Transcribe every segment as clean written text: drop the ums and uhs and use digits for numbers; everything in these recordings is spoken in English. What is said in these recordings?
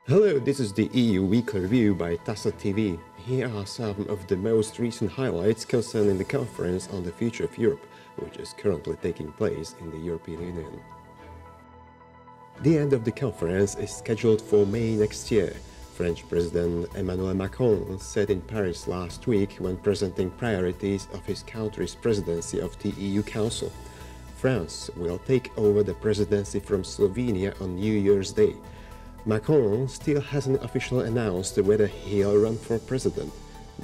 Hello, this is the EU Weekly Review by TASA TV. Here are some of the most recent highlights concerning the conference on the future of Europe, which is currently taking place in the European Union. The end of the conference is scheduled for May next year. French President Emmanuel Macron said in Paris last week when presenting priorities of his country's presidency of the EU Council. France will take over the presidency from Slovenia on New Year's Day. Macron still hasn't officially announced whether he'll run for president,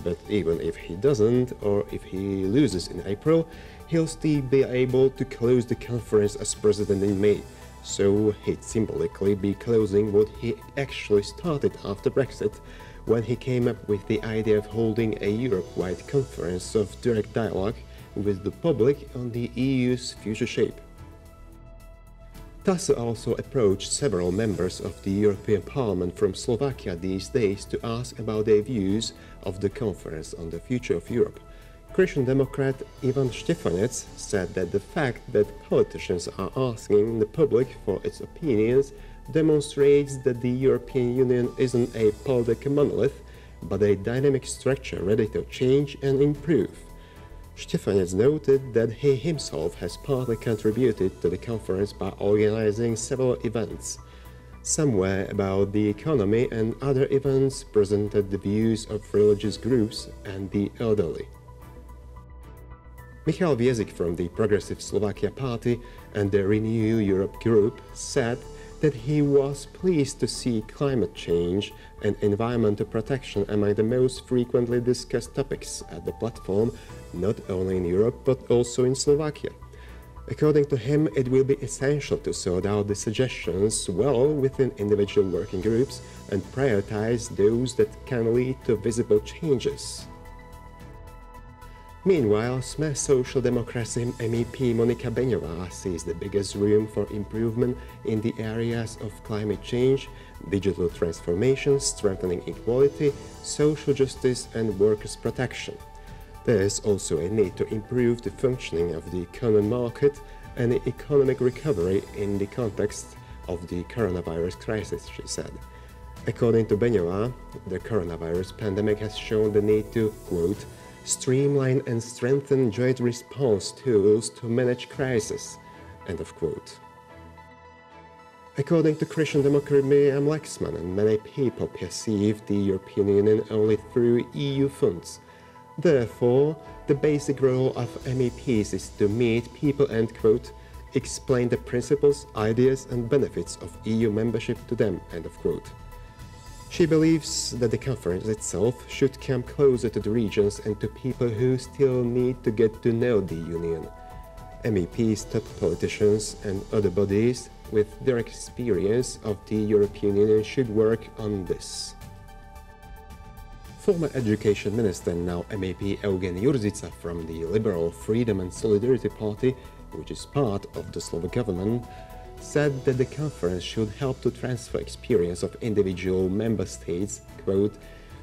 but even if he doesn't, or if he loses in April, he'll still be able to close the conference as president in May, so he'd symbolically be closing what he actually started after Brexit, when he came up with the idea of holding a Europe-wide conference of direct dialogue with the public on the EU's future shape. TASA also approached several members of the European Parliament from Slovakia these days to ask about their views of the conference on the future of Europe. Christian Democrat Ivan Štefanec said that the fact that politicians are asking the public for its opinions demonstrates that the European Union isn't a political monolith, but a dynamic structure ready to change and improve. Štefanec noted that he himself has partly contributed to the conference by organizing several events. Some were about the economy, and other events presented the views of religious groups and the elderly. Michal Viezik from the Progressive Slovakia Party and the Renew Europe group said that he was pleased to see climate change and environmental protection among the most frequently discussed topics at the platform, not only in Europe but also in Slovakia. According to him, it will be essential to sort out the suggestions well within individual working groups and prioritize those that can lead to visible changes. Meanwhile, SME Social Democracy MEP Monika Beňová sees the biggest room for improvement in the areas of climate change, digital transformation, strengthening equality, social justice and workers' protection. There is also a need to improve the functioning of the common market and the economic recovery in the context of the coronavirus crisis, she said. According to Beňová, the coronavirus pandemic has shown the need to, quote, streamline and strengthen joint response tools to manage crisis, end of quote. According to Christian Democrat Miriam Lexman, many people perceive the European Union only through EU funds. Therefore, the basic role of MEPs is to meet people and, quote, explain the principles, ideas and benefits of EU membership to them, end of quote. She believes that the conference itself should come closer to the regions and to people who still need to get to know the Union. MEPs, top politicians and other bodies with direct experience of the European Union should work on this. Former Education Minister, now MEP Eugen Jurzica from the Liberal Freedom and Solidarity Party, which is part of the Slovak government, said that the conference should help to transfer experience of individual member states, quote,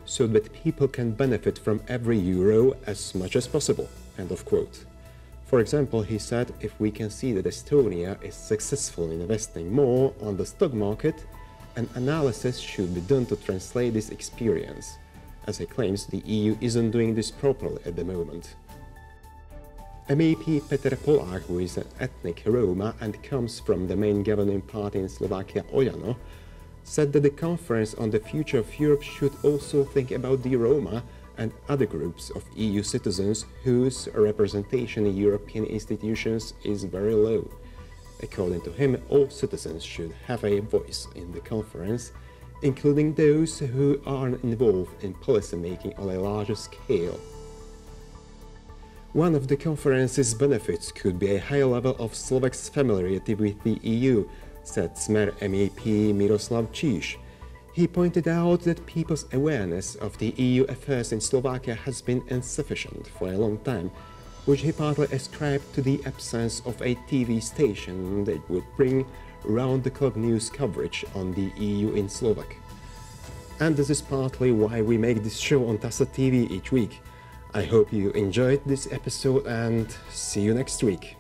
so that people can benefit from every euro as much as possible, end of quote. For example, he said, if we can see that Estonia is successful in investing more on the stock market, an analysis should be done to translate this experience. As he claims, the EU isn't doing this properly at the moment. MEP Petr Polák, who is an ethnic Roma and comes from the main governing party in Slovakia, Oľano, said that the conference on the future of Europe should also think about the Roma and other groups of EU citizens whose representation in European institutions is very low. According to him, all citizens should have a voice in the conference, including those who aren't involved in policy making on a larger scale. One of the conference's benefits could be a high level of Slovaks' familiarity with the EU, said Smer MEP Miroslav Číž. He pointed out that people's awareness of the EU affairs in Slovakia has been insufficient for a long time, which he partly ascribed to the absence of a TV station that would bring round-the-clock news coverage on the EU in Slovak. And this is partly why we make this show on TASA TV each week. I hope you enjoyed this episode and see you next week.